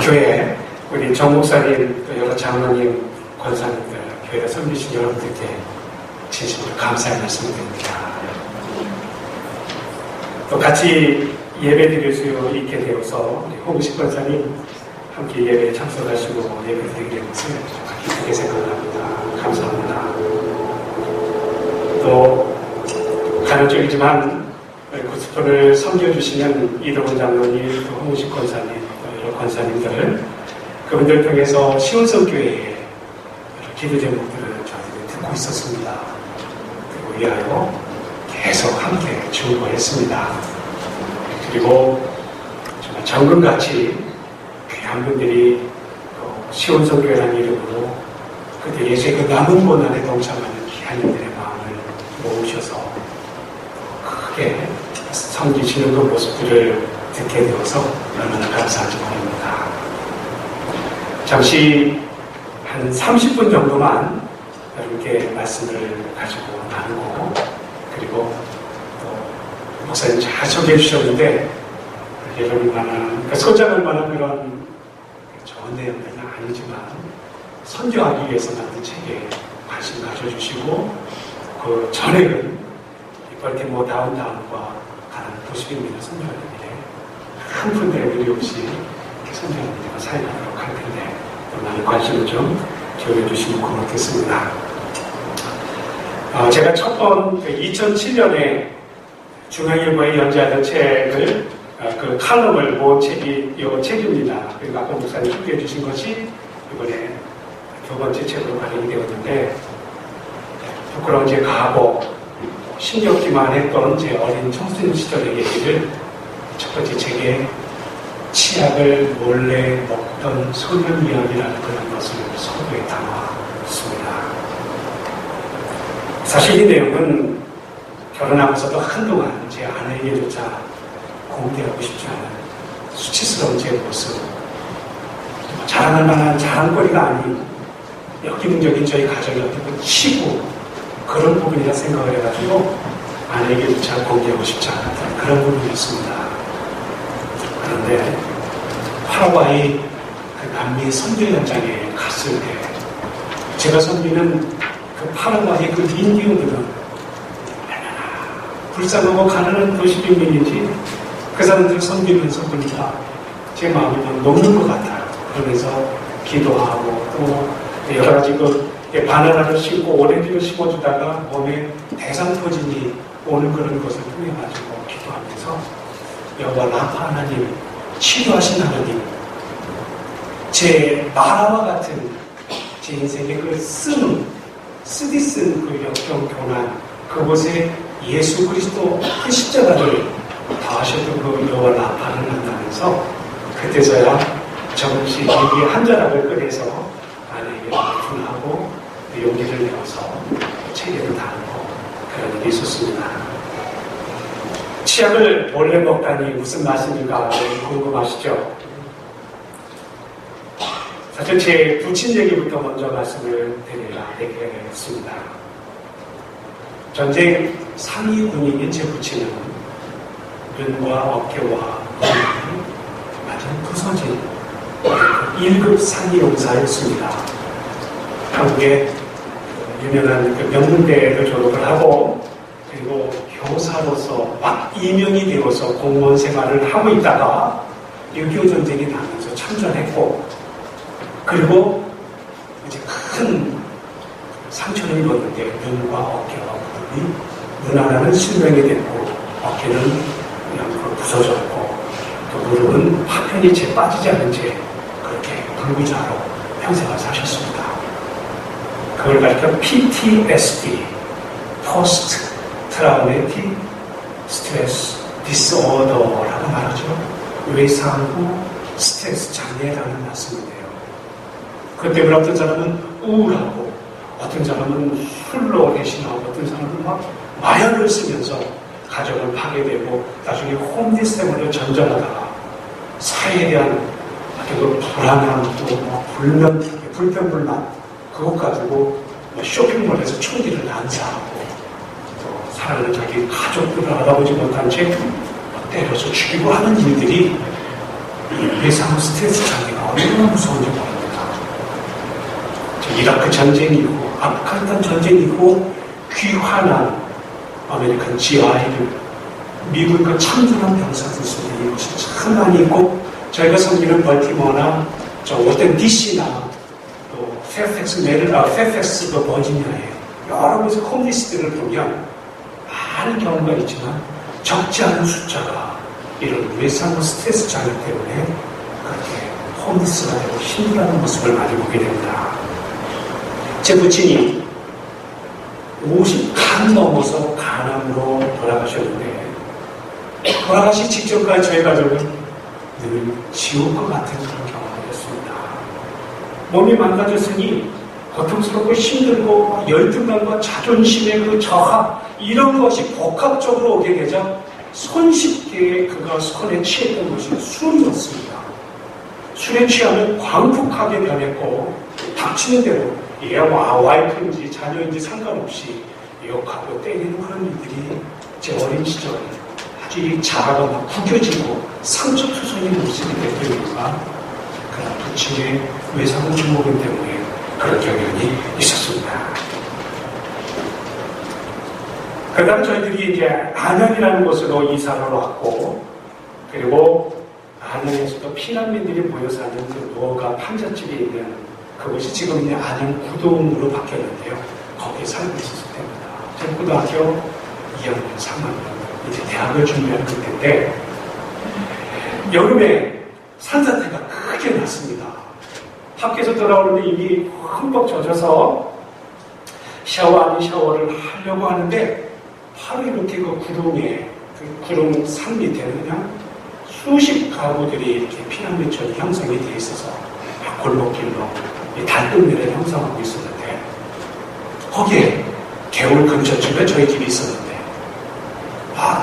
교회 우리 정 목사님 또 여러 장로님 권사님들 교회에 섬기신 여러분들께 진심으로 감사의 말씀을 드립니다. 또 같이 예배 드릴 수 있게 되어서 우리 홍식 권사님 함께 예배에 참석하시고 예배 드리게 된 것을 기쁘게 생각합니다. 감사합니다. 또 간헐적이지만 고스톱을 섬겨주시는 이동훈 장로님, 또 홍식 권사님, 또 여러 권사님들 그분들 통해서 시온성교회의 기도 제목들을 저희들이 듣고 있었습니다. 그리고 위하여 계속 함께 중보했습니다. 그리고 정말 정금같이 귀한 분들이 시온성교회라는 이름으로 그때 예수의 그 남은 고난에 동참하는 귀한 이들의 마음을 모으셔서 크게 섬기시는 그 모습들을 듣게 되어서 얼마나 감사한지 모릅니다. 잠시 한 30분 정도만 여러분께 말씀을 가지고 나누고 그리고 또 목사님 잘 소개해 주셨는데 여러분 만한 소장할 만한 그런 좋은 내용들은 아니지만 선교하기 위해서 만든 책에 관심 가져주시고 그 전에는 벌티모어 다운타운과 가는 90일입니다. 선교하는 일에 한 푼의 무리 없이 선교하는 일에 사용하도록 할 텐데 많은 관심을 좀 기울여주시면 고맙겠습니다. 제가 첫 번 2007년에 중앙일보에 연재하던 책을 그 칼럼을 모은 책이 이 책입니다. 그리고 아까 목사님 소개해 주신 것이 이번에 두 번째 책으로 발행이 되었는데 부끄러운 제 과거 신겹기만 했던 제 어린 청소년 시절의 얘기를 첫 번째 책에 치약을 몰래 먹던 소년 이야기라는 그런 것을 서두에 담았습니다. 사실 이 내용은 결혼하면서도 한동안 제 아내에게조차 공개하고 싶지 않은 수치스러운 제 모습, 자랑할 만한 자랑거리가 아닌 역기능적인 저희 가정의 어떤 치고 그런 부분이라 생각을 해가지고 아내에게조차 공개하고 싶지 않았던 그런 부분이었습니다. 그런데 파라과이 그 남미 선교 현장에 갔을 때 제가 섬기는 그 파라과이 그 인디언들은 얼마나 불쌍하고 가난한 도시민인지 그 사람들 섬기면서 보니까 제 마음이 막 녹는 것 같아요. 그러면서 기도하고 또 여러 가지 그 바나나를 심고 오렌지를 심어주다가 몸에 대상포진이 오는 그런 것을 통해가지고 기도하면서 여호와 라파 하나님, 치료하신 하나님, 제 나라와 같은 제 인생의 그 쓰디쓴 그 역경 교난 그곳에 예수 그리스도 그 십자가를 다하셨던 그 여호와 라파를 만나면서 그때서야 정식 얘기 한 자락을 꺼내서 아내에게 분하고 용기를 내어서 책에도 담고 그런 일이 있었습니다. 치약을 몰래 먹다니 무슨 말씀인가 궁금하시죠? 사실 제 부친 얘기부터 먼저 말씀을 드리겠습니다. 전쟁 상위 군인인 제 부친은 눈과 어깨와 머리가 완전 부서진 1급 상위 용사였습니다. 한국의 유명한 그 명문대를 졸업을 하고 그리고 교사로서 막 임용이 되어서 공무원 생활을 하고 있다가 6.25 전쟁이 나면서 참전했고 그리고 이제 큰 상처를 입었는데 눈과 어깨와 무릎이 눈 하나는 실명이 됐고 어깨는 그냥 부서졌고 또 무릎은 파편이 채 빠지지 않은 채 그렇게 불구자로 평생을 사셨습니다. 그걸 가리켜 PTSD, Post Traumatic Stress Disorder라고 말하죠. 외상후 스트레스 장애라는 말씀인데요. 그 때문에 어떤 사람은 우울하고 어떤 사람은 술로 대신하고 어떤 사람은 막 마약을 쓰면서 가정을 파괴되고 나중에 홈리스템으로 전전하다가 사회에 대한 어떤 그 불안함 또 불평불만 그것 가지고 쇼핑몰에서 총기를 난사하고 또 사랑하는 자기 가족들을 알아보지 못한 채 때려서 죽이고 하는 일들이 외상후 스트레스 장애가 얼마나 무서운지 모릅니다. 이라크 전쟁이고 아프가니스탄 전쟁이고 귀환한 아메리칸 GI를 미국 그 참전한 병사들 속에 이것이 참 많이 있고 저희가 섬기는 벌티모어나 워싱턴 DC나 또 페어팩스 그 버지니아에 여러 곳의 홈리스트를 보면 많은 경우가 있지만 적지 않은 숫자가 이런 외상후 스트레스 장애 때문에 그렇게 홈리스가 되고 힘들어하는 모습을 많이 보게 됩니다. 제 부친이 50간 넘어서 간암으로 돌아가셨는데 돌아가시 직전까지 저희 가족은 늘 지옥과 같은 그런 경험을 했습니다. 몸이 망가졌으니 고통스럽고 힘들고 열등감과 자존심의 그 저하 이런 것이 복합적으로 오게 되자 손쉽게 그가 손에 취했던 것이 술이었습니다. 술에 취하면 광폭하게 변했고 닥치는 대로 얘와 와이프인지 자녀인지 상관없이 욕하고 때리는 그런 일들이 제 어린 시절에 아주 이 자아가 막 구겨지고 상처투성인 모습이 됐던 이유가 그런 부친의 외상후 증후군 때문에 그런 경향이 있었습니다. 그다음 저희들이 이제 안양이라는 곳으로 이사를 왔고 그리고 안양에서도 피난민들이 모여 사는 그 노가 판잣집에 있는 그곳이 지금 이제 안양 구동으로 바뀌었는데요. 거기에 살고 있었을 때입니다. 제가 고등학교 2학년, 3학년 이제 대학을 준비하는 그때인데 여름에 산사태가 크게 났습니다. 밖에서 돌아오는데 이미 흠뻑 젖어서 샤워 아닌 샤워를 하려고 하는데 바로 이렇게 그 구름에 그 구름 산 밑에는 그냥 수십 가구들이 이렇게 피난민촌이 형성이 되어 있어서 골목길로 달동네를 형성하고 있었는데 거기에 개울 근처쯤에 저희 집이 있었는데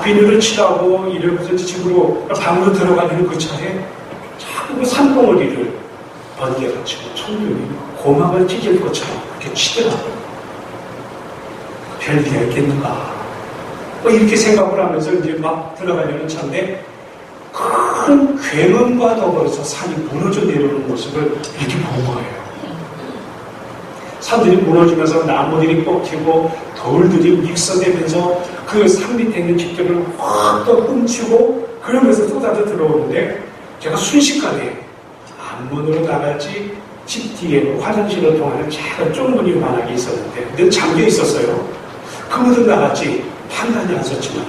비닐을 칠하고 이러면서 집으로 방으로 들어가는 그 차에 자꾸 그 산봉우리를 번개가 치고 천둥이 고막을 찢을 것처럼 그렇게 치더라고요. 별일이 있겠는가 이렇게 생각을 하면서 이제 막 들어가려는 차인데 큰 괴문과 더불어서 산이 무너져 내려오는 모습을 이렇게 본 거예요. 산들이 무너지면서 나무들이 꺾이고 돌들이 믹서되면서 그 산 밑에 있는 집들을 확 또 훔치고 그러면서 쏟아져 들어오는데 제가 순식간에 앞문으로 나갈지 집 뒤에 화장실을 통하는 작은 좁은 문이 있었는데 늘 잠겨 있었어요. 그 문으로 나갈지 판단이 안 섰지만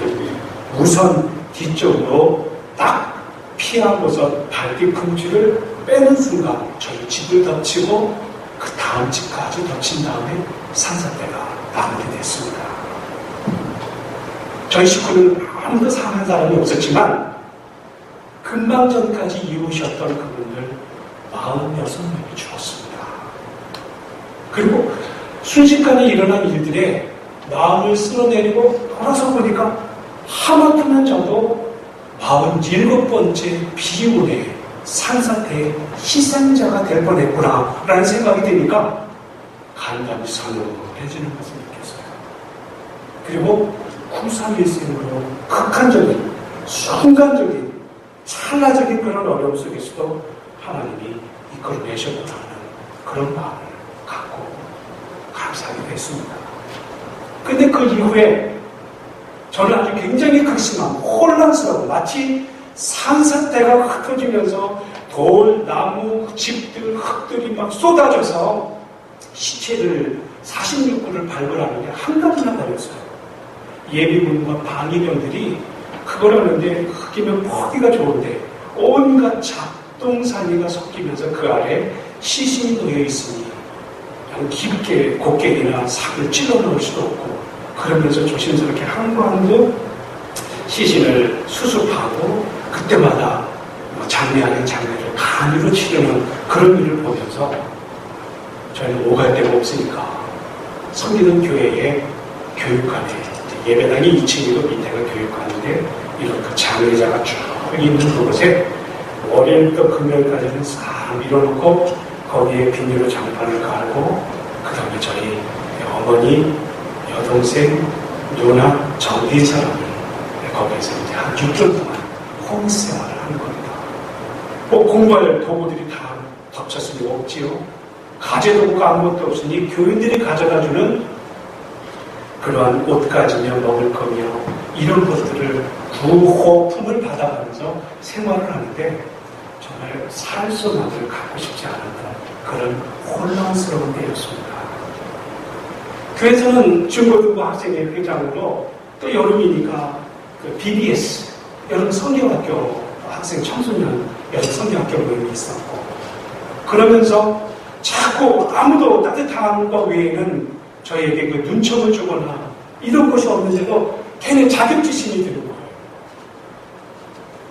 우선 뒤쪽으로 딱 피하고서 발뒤 품질을 빼는 순간 저희 집을 덮치고 그 다음 집까지 덮친 다음에 산사태가 마무리됐습니다. 저희 식구는 아무도 상한 사람이 없었지만 금방 전까지 이루셨던 그분들 46명이 죽었습니다. 그리고 순식간에 일어난 일들에 마음을 쓸어내리고 돌아서 보니까 하마터면 저도 47번째 비운의 산사태의 희생자가 될 뻔했구나 라는 생각이 드니까 간담이 서늘해지는 것을 느꼈어요. 그리고 구삼일생으로 극한적인 순간적인 찰나적인 그런 어려움 속에서도 하나님이 이끌어내셨구나 하는 그런 마음을 갖고 감사하게 됐습니다. 근데 그 이후에 저는 아주 굉장히 극심하고 혼란스러워 마치 산사태가 흩어지면서 돌, 나무, 집들, 흙들이 막 쏟아져서 시체를 46구를 발굴하는데 한가지나 버렸어요. 예비군과 방위병들이 그걸 하는데 흙이면 포기가 좋은데 온갖 잡동사니가 섞이면서 그 아래 시신이 놓여 있으니 깊게 곡괭이나 삭을 찔러 넣을 수도 없고 그러면서 조심스럽게 한 구 한 구 시신을 수습하고 그때마다 장례 아닌 장례를 간이로 치르는 그런 일을 보면서 저희는 오갈 데가 없으니까 섬기는 교회의 교육관에 예배당이 2층이고 밑에가 교육관인데 이런 그 장례자가 쭉 있는 그곳에 월요일부터 금요일까지는 싹 밀어놓고 거기에 비닐로 장판을 깔고 그 다음에 저희 어머니, 여동생, 누나, 저 4사람이 거기에서 이제 한 6개월 동안 홈생활을 하는 겁니다. 공부할 도구들이 다 덮쳤으니 없지요. 가재도 없고 아무것도 없으니 교인들이 가져다주는 그러한 옷가지며 먹을 거며 이런 것들을 구호품을 받아가면서 생활을 하는데 정말 살수만을 갖고 싶지 않았던 그런 혼란스러운 때였습니다. 교회에서는 중고등부 학생회 회장으로 또 여름이니까 그 BBS 여름 성경학교 학생 청소년 여름 성경학교 모임이 있었고 그러면서 자꾸 아무도 따뜻한 것 외에는 저희에게 그 눈총을 주거나 이런 것이 없는데도 걔네 자격지심이 드는 거예요.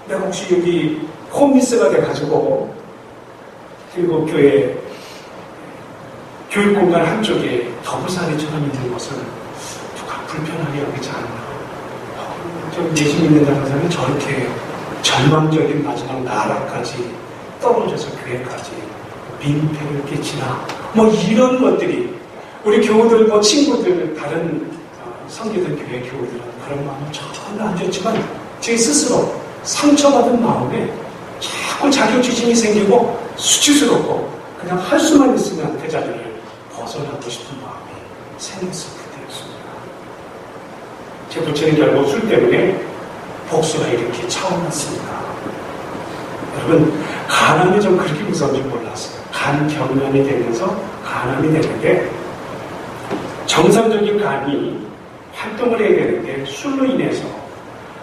내가 혹시 여기 홈미스가 돼가지고 그리고 교회 교육공간 한쪽에 더부살이처럼 있는 것을 누가 불편하게 여기지 않나. 좀 예수 믿는다는 사람은 저렇게 절망적인 마지막 나라까지 떨어져서 교회까지 민폐를 끼치나 뭐 이런 것들이 우리 교우들 뭐 친구들 다른 성교들 교회 교우들은 그런 마음은 전혀 안 좋지만 제 스스로 상처받은 마음에 자꾸 자격지심이 생기고 수치스럽고 그냥 할 수만 있으면 그 자리를 벗어나고 싶은 마음이 생겼을 그때였습니다. 제 부처는 결국 술 때문에 복수가 이렇게 차올랐습니다. 여러분 간암이 좀 그렇게 무서운 줄 몰랐어요. 간 경련이 되면서 간암이 되는데 정상적인 간이 활동을 해야 되는데 술로 인해서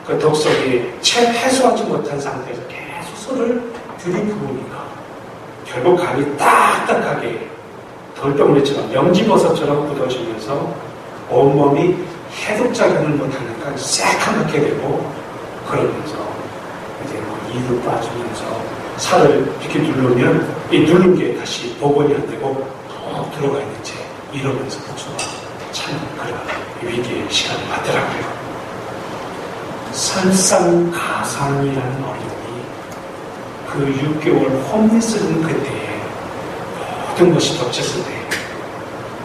그 독성이 채 해소하지 못한 상태에서 계속 술을 들이부으니까 결국 간이 딱딱하게 돌덩어리처럼 명지버섯처럼 굳어지면서 온몸이 해독작용을 못하니까 새카맣게 되고 그러면서 이제 뭐 이도 빠지면서 살을 이렇게 누르면 이 누른 게 다시 복원이 안 되고 더 들어가 있는 채 이러면서 복수가 참 그런 위기의 시간을 맞더라고요. 설상가상이라는 어려움이 그 6개월 홈리스는 그때에 모든 것이 덮쳤을 때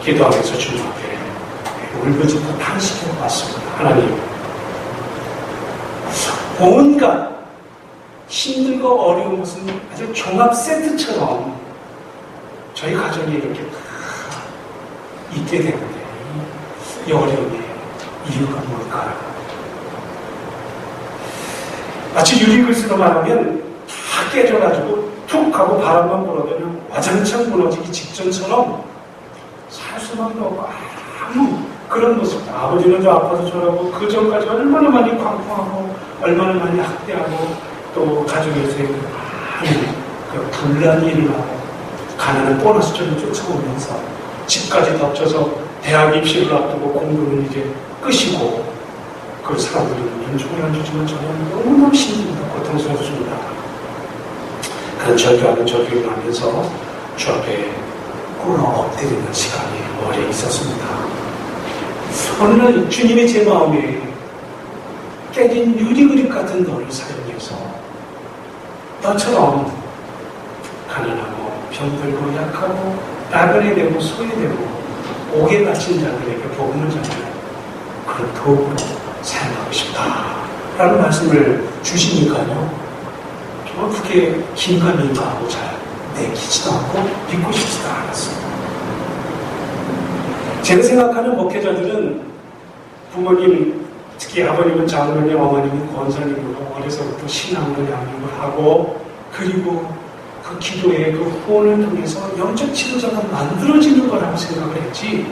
기도하면서 주님 앞에 울부짖고 탄식해 왔습니다. 하나님 온갖 힘들고 어려운 것은 아주 종합 세트처럼 저희 가정에 이렇게 다 있게 되는데 이 어려움의 이유가 뭘까요? 마치 유리글쓰로 말하면 다 깨져가지고 툭 하고 바람만 불어도 와장창 무너지기 직전처럼 살 수밖에 없고 아무 그런 모습. 아버지는 저 아파서 저러고 그 전까지 얼마나 많이 광풍하고 얼마나 많이 학대하고 또 가족에서의 많은 그 분란이 일어나고 가난한 보너스처럼 쫓아오면서 집까지 덮쳐서 대학 입시를 앞두고 공부는 이제 끝이고 그 사람들은 연중을 안 주지만 저는 너무너무 힘듭니다. 고통스럽습니다. 그런 절규하는 절규를 하면서 주 앞에 꿇어 엎드리는 시간이 오래 있었습니다. 어느 날 주님이 제 마음에 깨진 유리그릇 같은 너를 사용해서 너처럼 가난하고 병들고 약하고 나그네 되고 소외되고 옥에 갇힌 자들에게 복음을 전하는 그런 도구로 사용하고 싶다라는 말씀을 주시니까요. 정말 그게 긴가민가하고 잘 내키지도 않고 믿고 싶지도 않았습니다. 제가 생각하는 목회자들은 부모님, 특히 아버님은 장로님, 어머님은 권사님으로 어려서부터 신앙으로 양육을 하고 그리고 그 기도의 그 후원을 통해서 영적 지도자가 만들어지는 거라고 생각을 했지.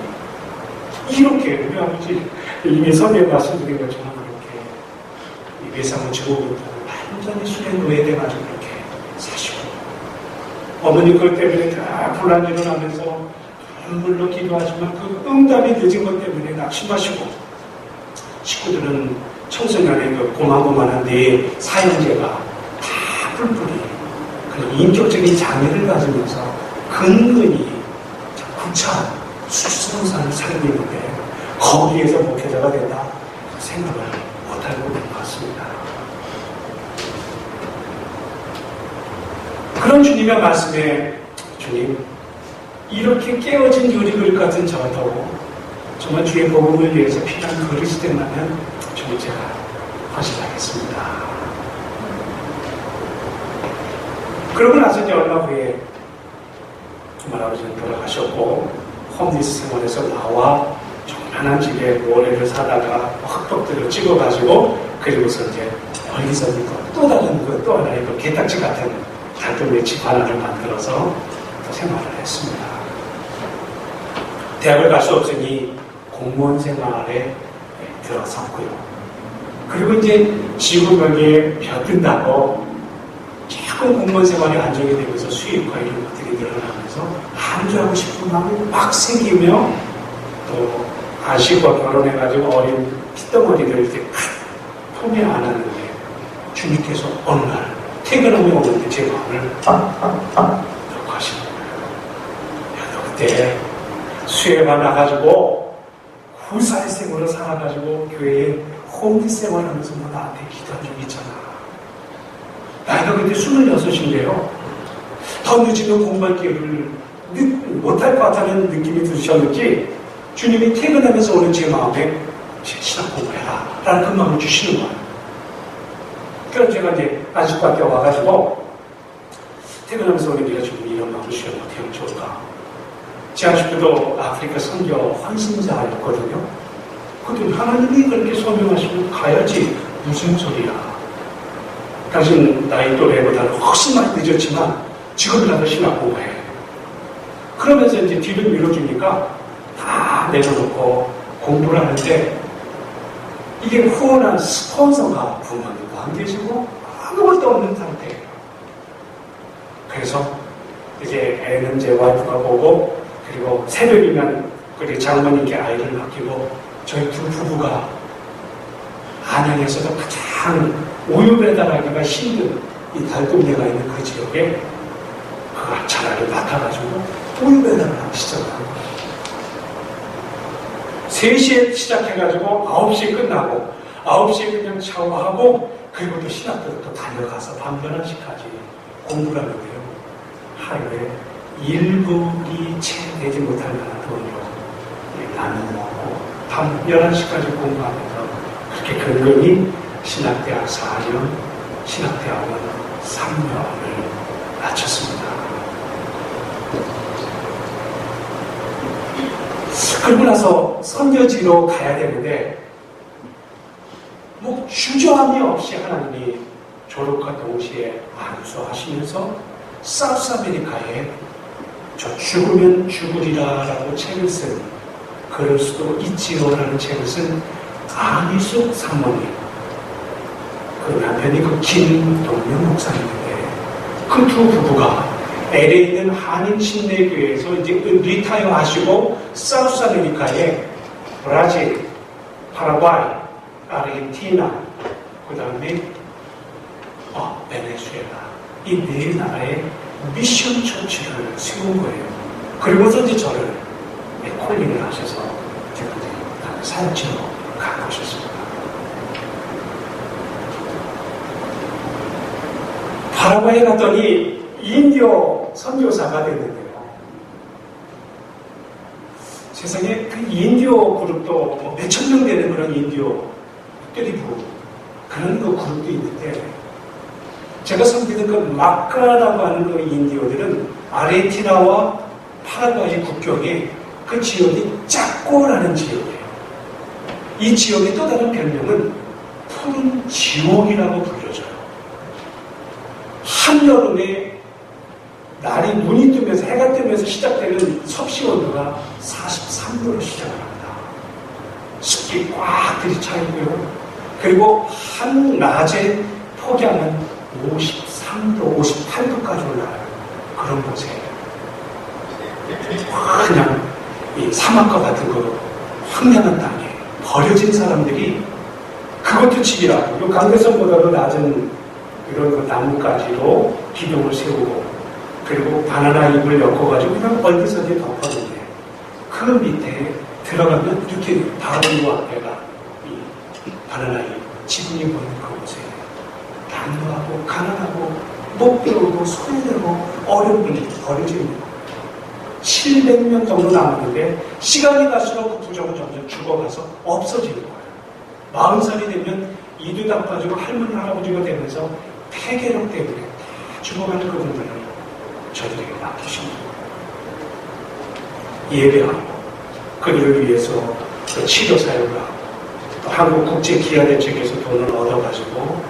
이렇게 우리 아버지 이미 선배에 말씀드린 것처럼 그렇게 외상을 주고 완전히 술에 노예돼가지고 이렇게 사시고 어머니 그것 때문에 다 불안 일어나면서 눈물로 기도하지만 그 응답이 늦은 것 때문에 낙심하시고 식구들은 청소년의 그 고만고만한 내 사형제가 다 뿔뿔이 그런 인격적인 장애를 가지면서 근근히 구차한 수치스러운 삶을 살고 있는데 거기에서 목회자가 된다 생각을 못하고 있는 것 같습니다. 그런 주님의 말씀에 주님 이렇게 깨어진 유리그릇 같은 저도 정말 주의 복음을 위해서 필요한 그릇이 된다면 주님 제가 헌신하겠습니다. 그러고 나서 이제 얼마 후에 주말아버지는 돌아가셨고 홈리스 생활에서 나와 조그만한 집에 모래를 사다가 흙떡들을 찍어가지고 그리고서 이제 멀리서 또 다른 또 하나의 개딱지 같은 달동네 집 하나를 만들어서 또 생활을 했습니다. 대학을 갈 수 없으니 공무원 생활에 들어섰고요. 그리고 이제 지구명에 벼든다고 조금 공무원 생활이 안정이 되면서 수입과 이런 것들이 늘어나면서 한주하고 싶은 마음이 막 생기며 또 아식과 결혼해가지고 어린 핏덩어리를 이렇게 품에 안았는데 주님께서 어느 날 퇴근하며 오는데 제 마음을 놓고 하시는 거예요. 너 그때 수혜가 나가지고 후사의생으로 살아가지고 교회에 홈리스 생활하면서 너 나한테 기도한 적이 있잖아. 나이가 그때 26인데요. 더 늦으면 공부할 기회를 못할 것 같다는 느낌이 드셨는지 주님이 퇴근하면서 오는 제 마음에 신학 공부해라 라는 그 마음을 주시는 거예요. 그래서 제가 이제 안식학교 와가지고 퇴근하면서 오는 길에 주님이 이런 마음을 주시면 어떻게 하면 좋을까. 제 안식교도 아프리카 선교 헌신자였거든요. 근데 하나님이 그렇게 소명하시면 가야지. 무슨 소리야. 당신 나이 또래보다는 훨씬 많이 늦었지만 지금이라도 신학 공부해. 그러면서 이제 뒤를 밀어주니까 다 내려놓고 공부를 하는데 이게 후원한 스폰서가 부모님도 안 계시고 아무것도 없는 상태예요. 그래서 이제 애는 제 와이프가 보고 그리고 새벽이면 우리 장모님께 아이를 맡기고 저희 두 부부가 안양에서도 가장 우유 배달하기가 힘든 이 달동네가 있는 그 지역에 그 차라리 맡아가지고 우유 배달을 하기 시작한 거예요. 3시에 시작해가지고 9시에 끝나고 9시에 그냥 샤워하고 그리고 또 신학교로 또 다녀가서 밤 11시까지 공부를 하는데요. 하루에 1불이 채 되지 못할 만한 돈으로 나눠 먹고 밤 11시까지 공부하면서 그렇게 근근히 신학대학 4년, 신학대학원 3년을 마쳤습니다. 그러고 나서 선교지로 가야 되는데 뭐 주저함이 없이 하나님이 졸업과 동시에 안수하시면서 사우스 아메리카에 저 죽으면 죽으리라라고 책을 쓴 그럴 수도 있지요라는 책을 쓴 안희숙 사모님, 그 남편이 그 김동명 목사님인데 그 두 부부가 LA에 있는 한인 침례교회에서 이제 리타이어 하시고 사우스 아메리카에 브라질, 파라과이, 아르헨티나, 그 다음에 베네수엘라 이 네 나라의 미션 처치를 세운 거예요. 그리고서 이제 저를 콜링을 하셔서 제가 이제 사역지로 갖고 오셨습니다. 파라과이에 갔더니 인디오 선교사가 됐는데요. 세상에 그 인디오 그룹도 뭐 몇천 명 되는 그런 인디오 트리브 그런 그 그룹도 있는데 제가 섬기는 그 마카라고 하는 그 인디오들은 아르헨티나와 파라과이 국경에 그 지역이 짜꼬라는 지역이에요. 이 지역의 또 다른 별명은 푸른 지옥이라고 불려져요. 한여름에 날이 눈이 뜨면서 해가 뜨면서 시작되는 섭씨 온도가 43도로 시작을 합니다. 습기 꽉 들이차 있고요. 그리고 한낮에 폭염은 53도, 58도까지 올라가요. 그런 곳에 그냥 이 사막과 같은 그 황량한 땅에 버려진 사람들이 그것도 집이라고 이 강대선보다도 낮은 이런 그 나뭇가지로 기둥을 세우고 그리고 바나나 잎을 엮어가지고 그냥 얼기서지 덮었는데 그 밑에 들어가면 이렇게 바로 앞에가 이 바나나 잎 지붕이 보이는 그곳에 난도하고 가난하고 못 배우고 소외되고 어려운 분들이 버려져 있는 거예요. 700명 정도 남았는데 시간이 갈수록 그 부족은 점점 죽어가서 없어지는 거예요. 40살이 되면 이도 나빠지고 할머니 할아버지가 되면서 폐결핵 때문에 다 죽어가는 그분들을 저들에게 맡기신 거예요. 예배하고 그들을 위해서 또 치료 사역을 하고 또 한국국제기아대 측에서 돈을 얻어가지고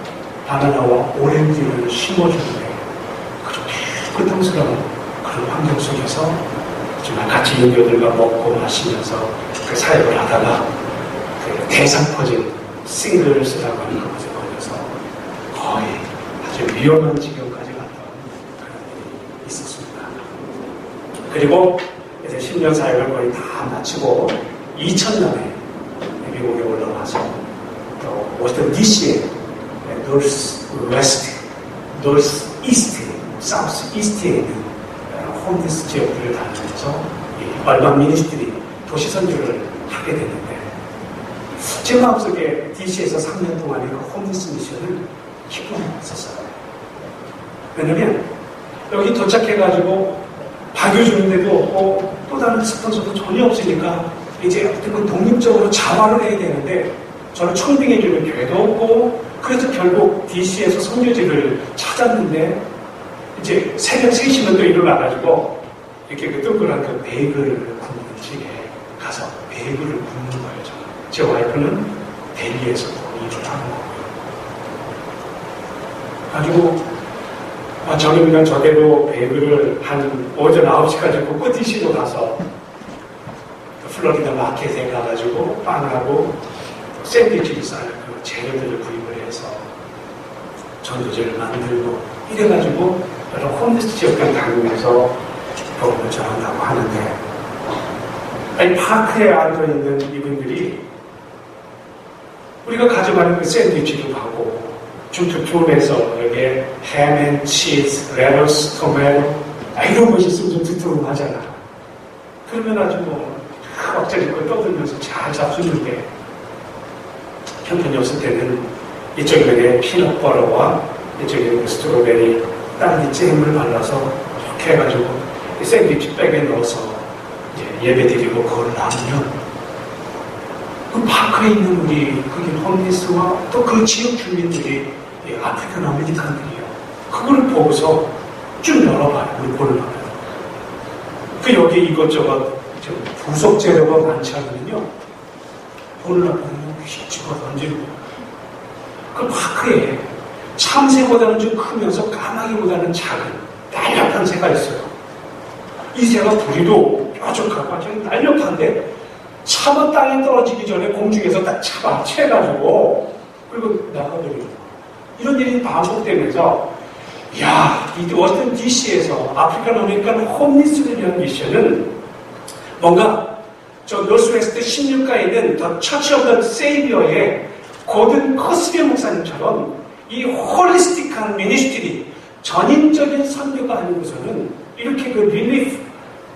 바나나와 오렌지를 심어주는데 그렇게 고통스러운 그런 환경 속에서 정말 같이 인교들과 먹고 마시면서 그 사역을 하다가 그 대상 퍼진 싱글스라고 하는 그것에 걸려서 거의 아주 위험한 지경까지 갔던 그런 일이 있었습니다. 그리고 이제 10년 사역을 거의 다 마치고 2000년에 미국에 올라와서 또 워싱턴 DC에 노스 이스트, 사우스 이스트에 있는 홈리스 지역들을 다니면서 얼반 미니스트리 도시 선교를 하게 됐는데 제 마음속에 DC에서 3년 동안의 그 홈리스 미션을 기뻐했었어요. 왜냐면 여기 도착해가지고 박여주는데도 없고 또 다른 스폰서도 전혀 없으니까 이제 어떤 건 독립적으로 자활을 해야 되는데 저를 청빙해주는 교회도 없고 그래서 결국 DC에서 선교지를 찾았는데 이제 새벽 3시면 또 일어나가지고 이렇게 그 동그란 그 베이글 굽는 집에 가서 베이글을 굽는 거예요. 제 와이프는 델리에서 일을 하는 거고요. 가지고 저녁이면 저대로 베이글을 한 오전 9시까지 굽고 DC로 가서 플로리다 마켓에 가가지고 빵하고 샌드위치를 쌀 그 재료들을 구입을 해서 전도제를 만들고 이래가지고 여러 홈리스 지역을 다니면서 복음을 전한다고 하는데 아니 파크에 앉아있는 이분들이 우리가 가져가는 그 샌드위치도 가고 줌에서 여기에 햄 앤 치즈, 레터스, 토마토 이런 것이 있으면 좀 두툼하잖아. 그러면 아주 뭐 꽉짜리고 떠들면서 잘 잡수는데 형편이 없을 때는 이쪽에 피넛버터와 이쪽에 스트로베리 딸기 잼을 발라서 이렇게 해가지고 샌드위치 백에 넣어서 예배 드리고 그걸 나누면 그 파크에 있는 우리 그게 홈리스와 또 그 지역 주민들이 아프리칸 아메리칸들이에요. 그걸 보고서 쭉 열어봐요. 우리 볼을 봐요. 그 여기 이것저것 부속 재료가 많지 않으면요 볼을 보면 집어 던지고 그 파크에 참새보다는 좀 크면서 까마귀보다는 작은 날렵한 새가 있어요. 이 새가 부리도 뾰족하고 아주 날렵한데 차마 땅에 떨어지기 전에 공중에서 딱 채가지고 그리고 나가버리고 이런 일이 반복되면서 야, 이 워싱턴 DC에서 아프리칸 아메리칸 홈리스를 위한 미션은 뭔가 저 노스웨스트 16가에 있는 더 처치 오브 더 세이비어의 고든 커스비 목사님처럼 이 홀리스틱한 미니스트리 전인적인 선교가 아니고서는 이렇게 그 릴리프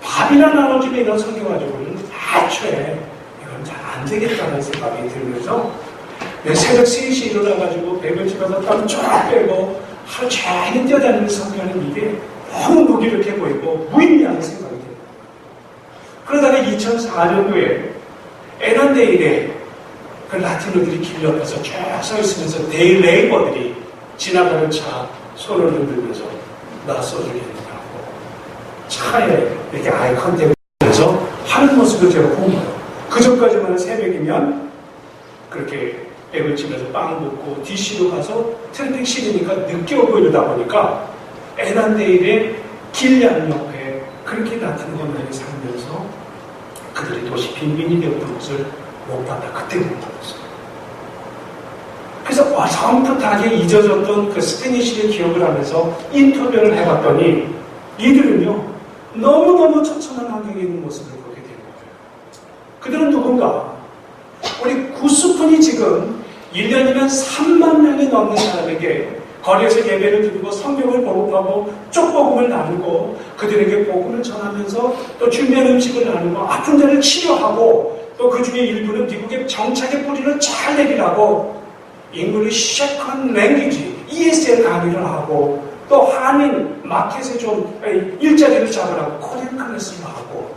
밥이나 나눠주는 이런 선교 가지고는 애초에 이건 잘 안 되겠다는 생각이 들면서 새벽 3시에 일어나가지고 백을 집어서 땀 쫙 빼고 하루 종일 뛰어다니는 선교하는 이게 너무 무기력해 보이고 무의미하게 생각이 돼요. 그러다가 2004년도에 에넌데일에 그 라티노들이 길 옆에서 쫙 서 있으면서 데일 레이버들이 지나가는 차 손을 흔들면서 나 써주겠느냐고 차에 이렇게 아이 컨택을 하면서 하는 모습을 제가 본 거예요. 그 전까지만 새벽이면 그렇게 백을 집에서 빵 먹고 DC로 가서 트래픽 실이니까 늦게 오고 이러다 보니까 에넌데일의 길 양옆에 그렇게 같은 것만이 살면서 그들이 도시 빈민이 되었던 것을 못 봤다. 그때 못 봤어요. 그래서 어성풋하게 잊어졌던 그 스페니쉬를 기억을 하면서 인터뷰를 해봤더니 이들은요 너무너무 처참한 환경에 있는 모습을 보게 된 거예요. 그들은 누군가 우리 구스푼이 지금 1년이면 3만 명이 넘는 사람에게 거리에서 예배를 드리고 성경을 보급하고 쪽복음을 나누고 그들에게 복음을 전하면서 또 준비한 음식을 나누고 아픈 자를 치료하고 또 그 중에 일부는 미국의 정착의 뿌리를 잘 내리라고 English Second Language ESL 강의를 하고 또 한인 마켓에 좀 일자리를 잡으라고 코리안 클래스를 하고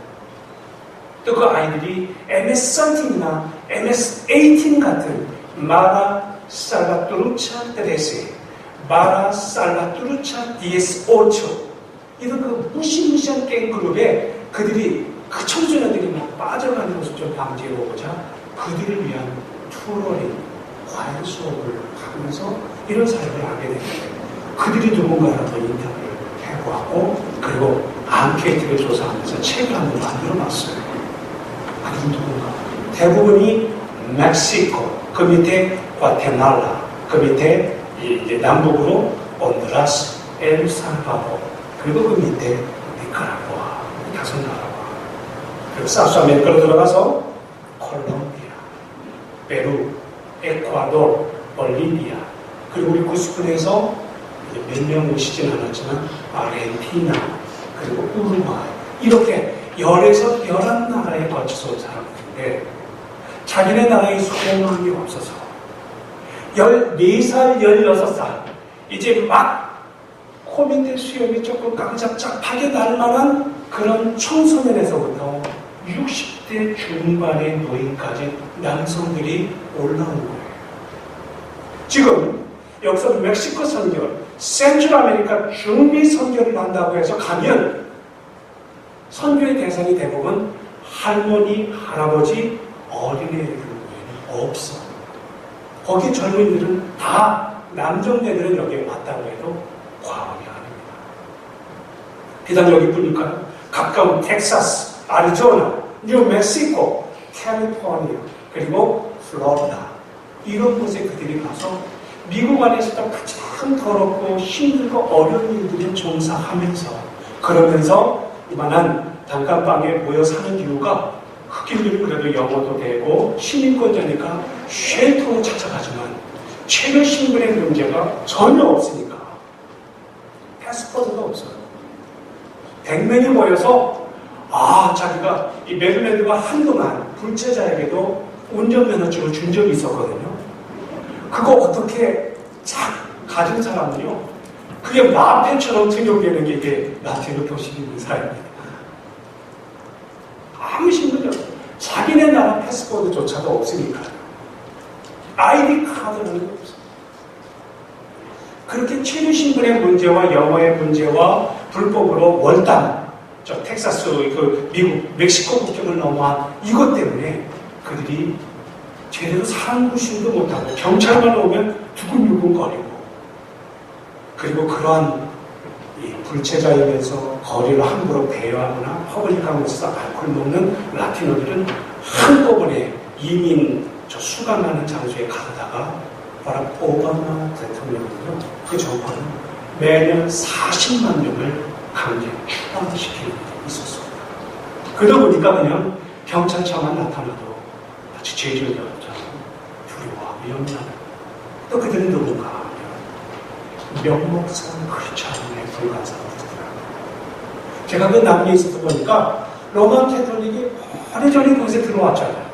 또 그 아이들이 MS-13이나 MS-18 같은 마라 살바투르차 드레세 마라 살바투르차 DS8 이런 그 무시무시한 게임 그룹에 그들이 그 그 청소년들이 막 빠져가는 것을 좀 방지해보고자 그들을 위한 투어링, 과외 수업을 하면서 이런 사역을 하게 됐는데 그들이 누군가라도 인터뷰를 해보았고 그리고 앙케이트를 조사하면서 책을 한번 만들어놨어요. 그들은 누군가? 대부분이 멕시코, 그 밑에 과테말라, 그 밑에 이제 남북으로 온두라스, 엘살바도르, 그리고 그 밑에 니카라구아, 5나라와 그리고 사우스 아메리카로 들어가서 콜롬비아, 페루, 에콰도르, 볼리비아, 그리고 우리 구스푼에서 몇 명 오시진 않았지만 아르헨티나, 그리고 우루과이, 이렇게 10에서 11나라에 걸쳐서 온 사람들인데 자기네 나라에 소망이 없어서 14살, 16살 이제 막 코밑에 수염이 조금 깜짝짝하게 날 만한 그런 청소년에서부터 60대 중반의 노인까지 남성들이 올라온 거예요. 지금 여기서 멕시코 선교, 센트럴 아메리카 중미 선교를 한다고 해서 가면 선교의 대상이 대부분 할머니, 할아버지, 어린애들은 없어. 거기 젊은이들은 다 남정네들은 여기에 왔다고 해도 과언이 아닙니다. 비단 여기 보니까 가까운 텍사스, 아리조나, 뉴멕시코, 캘리포니아, 그리고 플로리다 이런 곳에 그들이 가서 미국 안에서도 가장 더럽고 힘들고 어려운 일들에 종사하면서 그러면서 이만한 단칸방에 모여 사는 이유가 흑인들은 그래도 영어도 되고 시민권자니까 쉘터로 찾아가지만 최근 신분의 문제가 전혀 없으니까 패스포트가 없어요. 100명이 모여서 자기가 이 메릴랜드가 한동안 불체자에게도 운전면허증을 준 적이 있었거든요. 그거 어떻게 가진 사람은요, 그게 마패처럼 등록되는 게 이게 라틴어 교식이 있는 사람입니다. 아무 신분이 없어요. 자기네 나라 패스포드조차도 없으니까요. 아이디 카드라는 게 없어요. 그렇게 체류 신분의 문제와 영어의 문제와 불법으로 월담, 저 텍사스, 그 미국, 멕시코 국경을 넘어와 이것 때문에 그들이 제대로 사람 구심도 못하고 경찰만 오면 두근두근거리고 그리고 그러한 이 불체자이면서 거리를 함부로 배회하거나 퍼블릭한 곳에서 알코올 먹는 라티노들은 한꺼번에 이민 수감하는 장소에 가다가 바락 오바마 대통령은요, 그 정부는 매년 40만 명을 강제 추방시키는 일이 있었습니다. 그러다 보니까 그냥 경찰차만 나타나도 마치 죄지은 여자처럼 두려워하고 염려하고 또 그들은 누군가 하면 명목상 크리스찬에 불과한 사람들이더라고요. 제가 그 남미에 있었다 보니까 로만 캐톨릭이 오래전에 거기에 들어왔잖아요.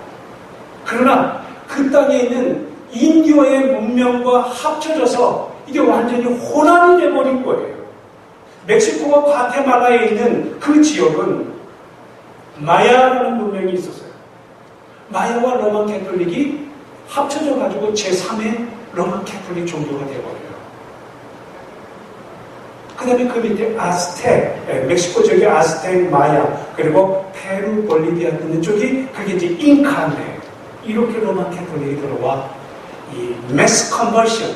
그러나 그 땅에 있는 인디어의 문명과 합쳐져서 이게 완전히 혼합이 돼버린 거예요. 멕시코와 과테말라에 있는 그 지역은 마야라는 문명이 있었어요. 마야와 로만 캐톨릭이 합쳐져 가지고 제3의 로만 캐톨릭 종교가 되어버려요. 그 다음에 그 밑에 아스텍, 멕시코 쪽에 아스텍, 마야, 그리고 페루, 볼리비아 있는 쪽이 그게 이제 잉카인데 이렇게 로만 캐톨릭이 들어와 이 매스 컨버션,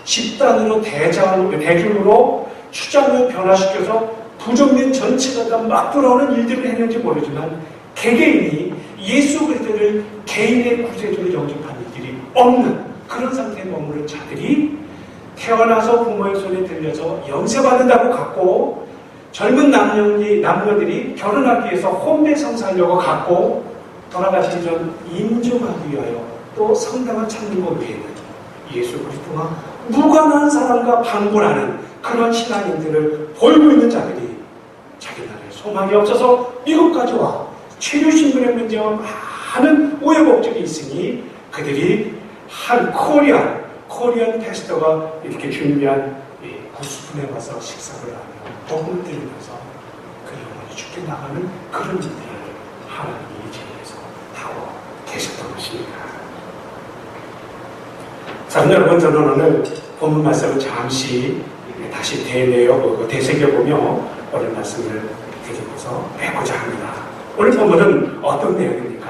집단으로 대중으로 추장을 변화시켜서 부족민 전체가 다 막 돌아오는 일들을 했는지 모르지만 개개인이 예수 그리스도를 개인의 구세주로 영접한 일들이 없는 그런 상태에 머무른 자들이 태어나서 부모의 손에 들려서 영세받는다고 갖고 젊은 남녀들이 결혼하기 위해서 혼배 성사하려고 갖고 돌아가시기 전 인정하기 위하여 또 성당을 찾는 것 외에는 예수 그리스도와 무관한 사람과 방문하는 그런 신앙인들을 보이고 있는 자들이 자기 나라에 소망이 없어서 미국까지 와 체류신분의 문제와 많은 우여곡절이 있으니 그들이 한 코리안 패스터가 이렇게 준비한 구스푼에 와서 식사를 하며 복음을 들으면서 그 영혼이 죽게 나가는 그런 일들을 하나님이 제에서 하고 계셨던 것입니다. 자, 여러분, 저는 오늘 본문 말씀을 잠시 다시 되새겨보며 오늘 말씀을 드리면서 뵙고자 합니다. 오늘 본문은 어떤 내용입니까?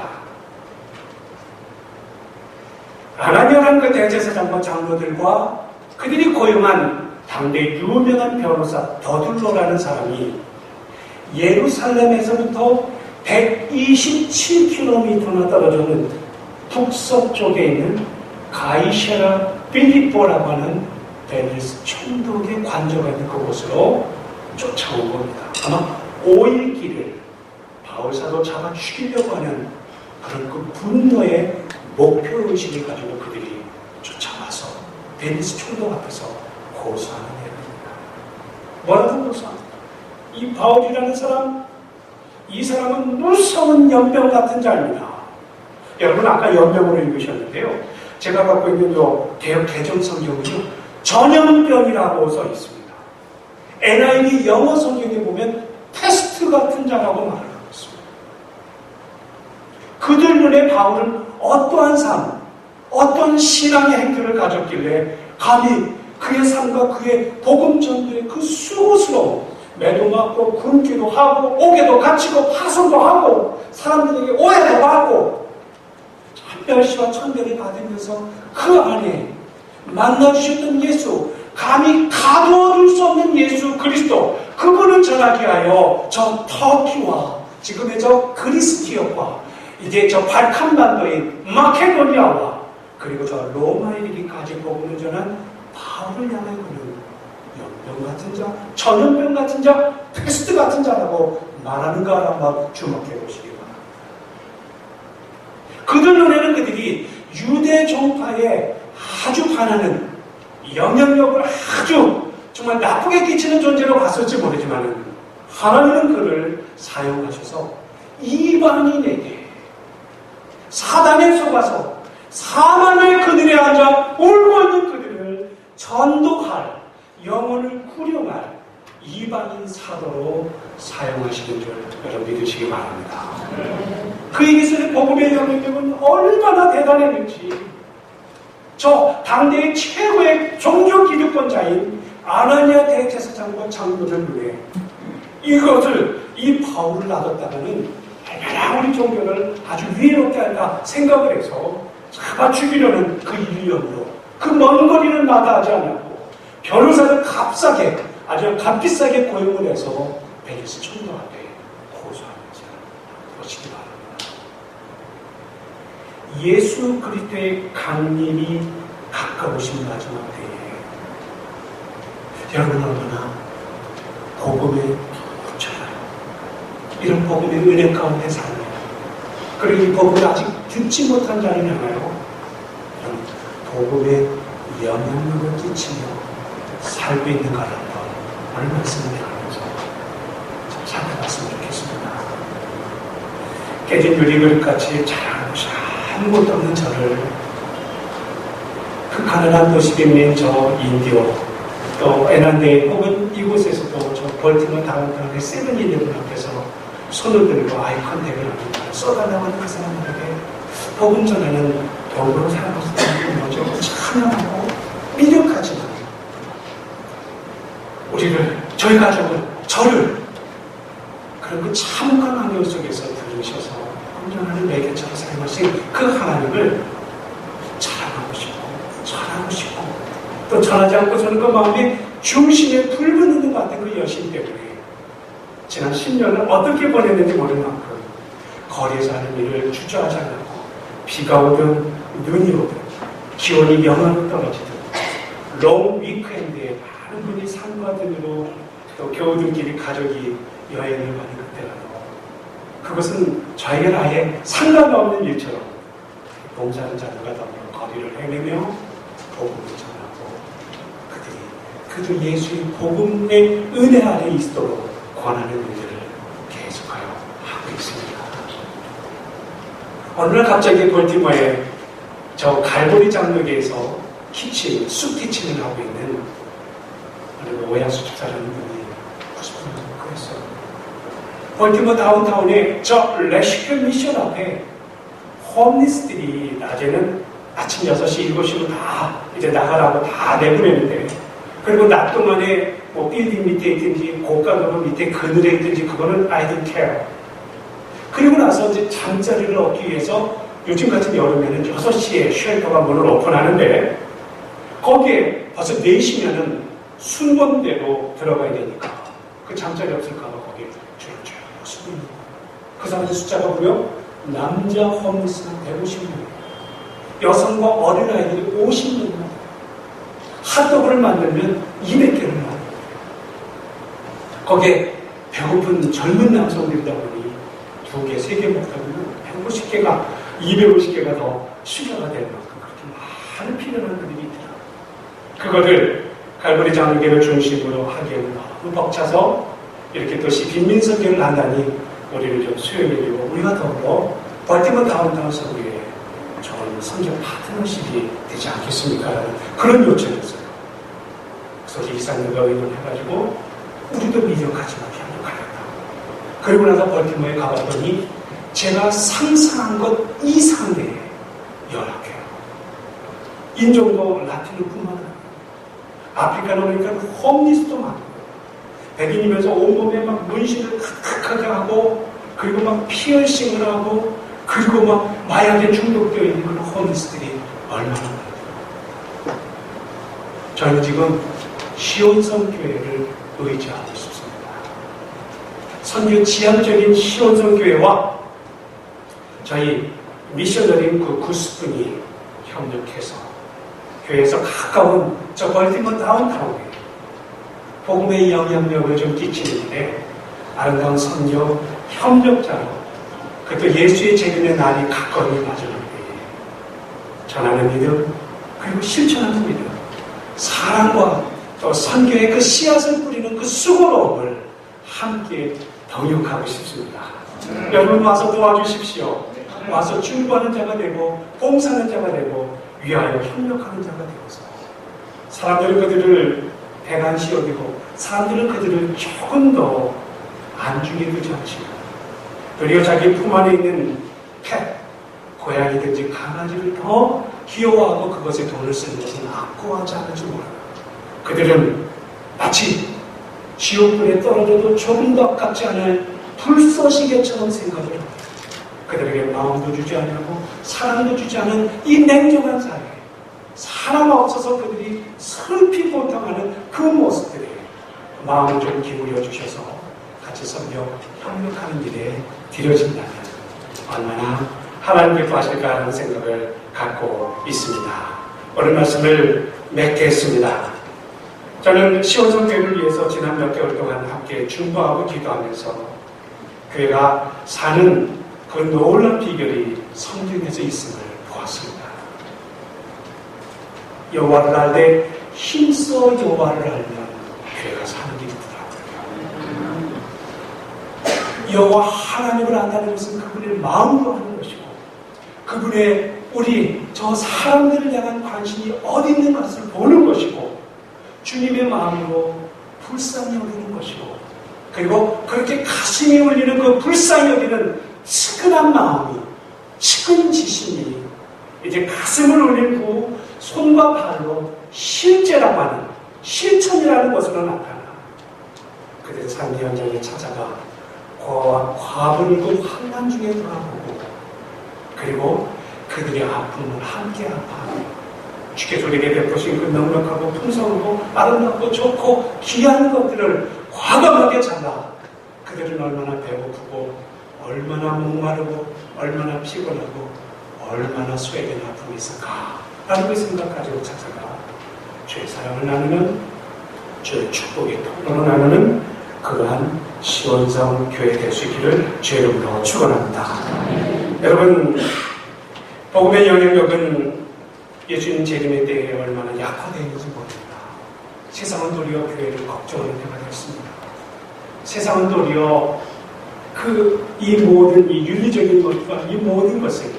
아나니아라는 그 대제사장과 장로들과 그들이 고용한 당대 유명한 변호사 더둘로라는 사람이 예루살렘에서부터 127km나 떨어지는 북서쪽에 있는 가이세라 빌립보라고 하는 베네스 총독의 관저가 있는 그곳으로 쫓아온 겁니다. 아마 5일 길을 바울사도 잡아 죽이려고 하는 그런 그 분노의 목표의식을 가지고 그들이 쫓아와서 베네스 총독 앞에서 고소하는 내용입니다. 뭐라고 고소합니까? 이 바울이라는 사람, 이 사람은 무서운 연병 같은 자입니다. 여러분 아까 연병으로 읽으셨는데요. 제가 갖고 있는 요 개혁 개정 성경은요, 전염병이라고 써 있습니다. NIV 영어 성경에 보면 패스트 같은 자라고 말을 하고 있습니다. 그들 눈에 바울은 어떠한 삶, 어떤 신앙의 행태를 가졌길래 감히 그의 삶과 그의 복음 전도의 그 수고스러움, 매도 맞고 굶기도 하고 옥에도 갇히고 파손도 하고 사람들에게 오해도 받고 멸시와 천대를 받으면서 그 안에 만나주셨던 예수, 감히 가두어둘 수 없는 예수 그리스도, 그분을 전하기 위하여 저 터키와 지금의 저 그리스 지역과 이제 저 발칸반도인 마케도니아와 그리고 저 로마에 이르기까지 복음을 전한 바울을 향해 그는 연병 같은 자, 전염병 같은 자, 패스트 같은 자라고 말하는가 한번 주목해 보시기 바랍니다. 그들 눈에는 그들이 유대 종파에 아주 반하는 영향력을 아주 정말 나쁘게 끼치는 존재로 봤을지 모르지만 하나님은 그를 사용하셔서 이방인에게 사단에 속아서 사망의 그늘에 앉아 울고 있는 그들을 전도할, 영혼을 구령할 이방인 사도로 사용하시는 줄 여러분 믿으시기 바랍니다. 그에게서의 복음의 영향력은 얼마나 대단했는지 저 당대의 최고의 종교 기득권자인 아나니아 대제사장과 장로들 눈에 이것을 이 바울을 놔뒀다가는 얼마나 우리 종교를 아주 위해롭게 할까 생각을 해서 잡아 죽이려는 그 일념으로 그 먼 거리를 마다하지 않았고 변호사를 값싸게 아주 값비싸게 고용을 해서 베네스 총독 앞에 고소합니다. 보시기 바랍니다. 예수 그리스도의 강림이 가까우신 마지막 때에 여러분은 얼마나 복음에 붙여요. 이런 복음의 은혜 가운데 살아요. 그리고 이 복음을 아직 듣지 못한 자를 향하여 복음의 영향력을 끼치며 살고 있는가를 한번 오늘 말씀을 하면서 좀 살펴봤으면 좋겠습니다. 깨진 유리그릇같이 자라는 것이 아무것도 없는 저를 그 가난한 도시빈민 저 인디오 또 에난데 혹은 이곳에서도 저 벌티모 다운타운의 세븐일레븐 앞에서 손을 들고 아이 컨택을 합니다. 쏟아나가는 그 사람들에게 복음 전하는 도구로 살아가서 먼저 찬양하고 미력하지만 우리를, 저희 가족을, 저를 그런 그 참혹한 환경 속에서 부르셔서 헌정하는 매개체로 사용하신 그 하나님을 자랑하고 싶고 전하고 싶고 또 전하지 않고서는 그 마음이 중심에 불붙는 것 같은 그 여신 때문에 지난 10년을 어떻게 보냈는지 모르는 만큼 거리에서 하는 일을 주저하지 않고 비가 오든 눈이 오든 기온이 영하로 떨어지든 롱 위크엔드에 많은 분이 산과 등으로 또 겨우들끼리 가족이 여행을 가는 그때라도 그것은 저에게는 아예 상관없는 일처럼 봉사하는 자들과 더불어 거리를 헤매며 복음을 전하고 그들이 예수의 복음의 은혜 아래 있도록 권하는 일들을 계속하여 하고 있습니다. 어느 날 갑자기 볼티모어에 저 갈보리 장로교에서 키친, 숲 키친을 하고 있는 어느 오야수 집사라는 분이 90분 그랬어요. 볼티모어 다운타운에 저 레시큐 미션 앞에 홈리스들이 낮에는 아침 6시, 7시로 다 이제 나가라고 다 내보내는데 그리고 낮 동안에 뭐 빌딩 밑에 있든지 고가도로 밑에 그늘에 있든지 그거는 I don't care. 그리고 나서 이제 잠자리를 얻기 위해서 요즘 같은 여름에는 6시에 쉘터가 문을 오픈하는데 거기에 벌써 4시면은 순번대로 들어가야 되니까 그 잠자리 없을까봐 거기에 줄을 쭉 서고 있는 거예요. 그 사람의 숫자가 무려 남자 홈리스는 150명, 여성과 어린아이들이 50명, 핫도그를 만들면 200개를 만들어요. 거기에 배고픈 젊은 남성들이다 보니 2개, 3개 먹다 보면 150개가, 250개가 더 수저가 될 만큼 그렇게 많은 필요한 분들이 있더라고요. 그거를 갈보리 장로교를 중심으로 하기에는 너무 벅차서 이렇게 또 빈민선교를 한다니 우리를 좀 수용해주고 우리가 더불어 벌티머 다운타운 서구에 좋은 선교 파트너십이 되지 않겠습니까? 그런 요청이었어요. 그래서 이사님과 의논해가지고 우리도 미력하지만 협력하겠다. 그리고 나서 벌티머에 가봤더니 제가 상상한 것 이상의 열악해요. 인종도 라틴어뿐만 아니라 아프리카는 그러니까 홈리스도 많고 백인이면서 온몸에 막 문신을 크크하게 하고 그리고 막 피어싱을 하고 그리고 막 마약에 중독되어 있는 그런 홈리스들이 얼마나 많아요. 저는 지금 시온성교회를 의지하고 싶습니다. 선교 지향적인 시온성교회와 저희 미셔너리 그 90분이 협력해서 교회에서 가까운 저 벌티머 다운타운에 복음의 영향력을 좀 끼치는데 아름다운 선교 협력자로 그것도 예수의 재림의 날이 가까이 맞으는데 전하는 믿음 그리고 실천하는 믿음 사랑과 또 선교의 그 씨앗을 뿌리는 그 수고로움을 함께 동역하고 싶습니다. 여러분 와서 도와주십시오. 와서 중보하는 자가 되고 봉사하는 자가 되고 위하여 협력하는 자가 되어서 사람들은 그들을 배관시 여기고 사람들은 그들을 조금 더 안중에 두지 않지만 도리어 자기 품 안에 있는 펫, 고양이든지 강아지를 더 귀여워하고 그것에 돈을 쓰는 것은 아까워하지 않을 줄 몰라요. 그들은 마치 지옥불에 떨어져도 조금 더 아깝지 않을 불쏘시개처럼 생각을 합니다. 그들에게 마음도 주지 않고 사랑도 주지 않은 이 냉정한 사회 사람 없어서 그들이 슬피 고통하는 그 모습들에 마음을 좀 기울여 주셔서 같이 선교 협력하는 일에 들여진다면 얼마나 하나님 기뻐하실까 하는 생각을 갖고 있습니다. 오늘 말씀을 맺게 했습니다. 저는 시온성교회를 위해서 지난 몇 개월 동안 함께 중보하고 기도하면서 교회가 사는 그 놀라운 비결이 성경에서 있음을 보았습니다. 여호와를 알되 힘써 여호와를 알면 교회가 사는 길이 있더라고요. 여호와 하나님을 안다는 것은 그분의 마음으로 하는 것이고 그분의 우리 저 사람들을 향한 관심이 어디 있는 것을 보는 것이고 주님의 마음으로 불쌍히 여기는 것이고 그리고 그렇게 가슴이 울리는 그 불쌍히 여기는 측은한 마음이 측은 지심이 이제 가슴을 울린 후 손과 발로 실제라고 하는 실천이라는 것으로 나타나 그들의 삶의 현장에 찾아가 과분이고 환난 중에 돌아보고 그리고 그들의 아픔을 함께 아파하며 주께서 우리에게 베푸신 그 넉넉하고 풍성하고 아름답고 좋고 귀한 것들을 과감하게 잡아 그들은 얼마나 배고프고 얼마나 목마르고 얼마나 피곤하고 얼마나 수액의 아픔이 있을까 라는 그 생각 가지고 찾아가 주의 사랑을 나누는 주의 축복의 통로로 나누는 그러한 시온성 교회 될 수 있기를 주의 이름으로 축원합니다. 여러분 복음의 영향력은 예수님 재림에 대해 얼마나 약화되어 있는지 모릅니다. 세상은 도리어 교회를 걱정하는 때가 됐습니다. 세상은 도리어 이 모든 이 윤리적인 것과 이 모든 것을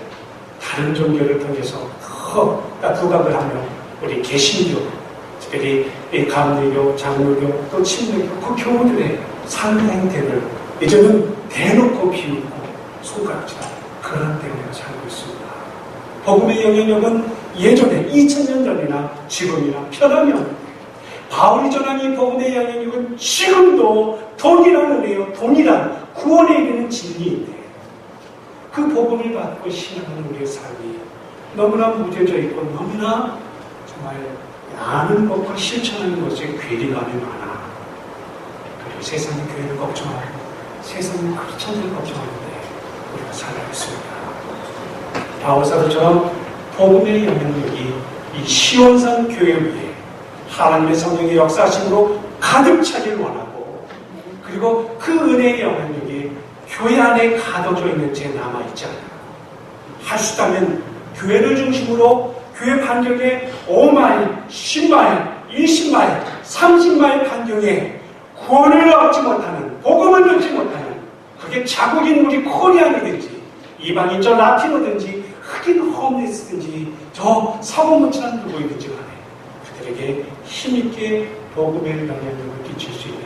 다른 종교를 통해서 더 부각을 하며 우리 개신교, 특별히 이 감리교, 장로교, 또 침례교 그 교우들의 삶의 행태를 이제는 대놓고 비웃고 손가락질하는 그런 때문에 살고 있습니다. 복음의 영향력은 예전에 2000년 전이나 지금이나 변함이 없는데 바울이 전한 이 복음의 영향력은 지금도 동일한 은혜요, 동일한 구원에 이르는 진리인데 그 복음을 받고 신앙하는 우리의 삶이 너무나 무뎌져 있고 너무나 정말 아는 것과 실천하는 것에 괴리감이 많아. 그리고 세상의 교회를 걱정하고 세상의 크리스천들을 걱정하는데 우리가 살아야 했습니다. 바울사도처럼 복음의 영향력이 이 시온산 교회 위에 하나님의 성령의 역사심으로 가득 차길 원하고, 그리고 그 은혜의 영향력이 교회 안에 가둬져 있는 채 남아있지 않아요. 할 수 있다면 교회를 중심으로 교회 반경에 5마일, 10마일, 20마일, 30마일 반경에 구원을 얻지 못하는, 복음을 듣지 못하는, 그게 자국인 우리 코리안이든지 이방인 저 라틴어든지 흑인 홈리스든지 저 사고문처럼 누구이든지 간에 그들에게 힘있게 복음의 영향력을 끼칠 수 있는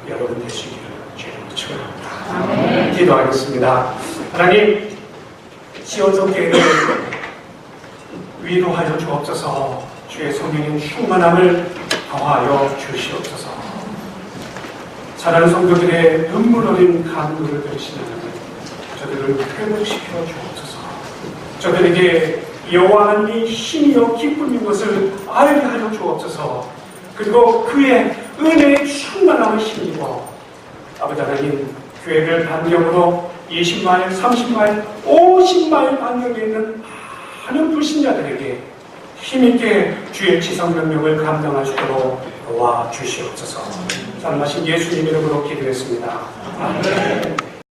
여러분 되시기를 주님으로 축원합니다. 기도하겠습니다. 하나님, 시온산 교회를 위로하여 주옵소서. 주의 성령의 충만함을 더하여 주시옵소서. 사랑하는 성도들의 눈물 어린 간구를 들으시는 저들을 회복시켜 주옵소서. 저들에게 여호와 하나님이 힘이요 기쁨인 것을 알게 하여 주옵소서. 그리고 그의 은혜의 충만함을 힘입어 아버지 하나님, 교회를 반경으로 20마일, 30마일, 50마일 반경에 있는 많은 불신자들에게 힘있게 주의 지성명령을 감당할 수 있도록 도와주시옵소서. 사랑하신 예수님 이름으로 기도했습니다. 아멘.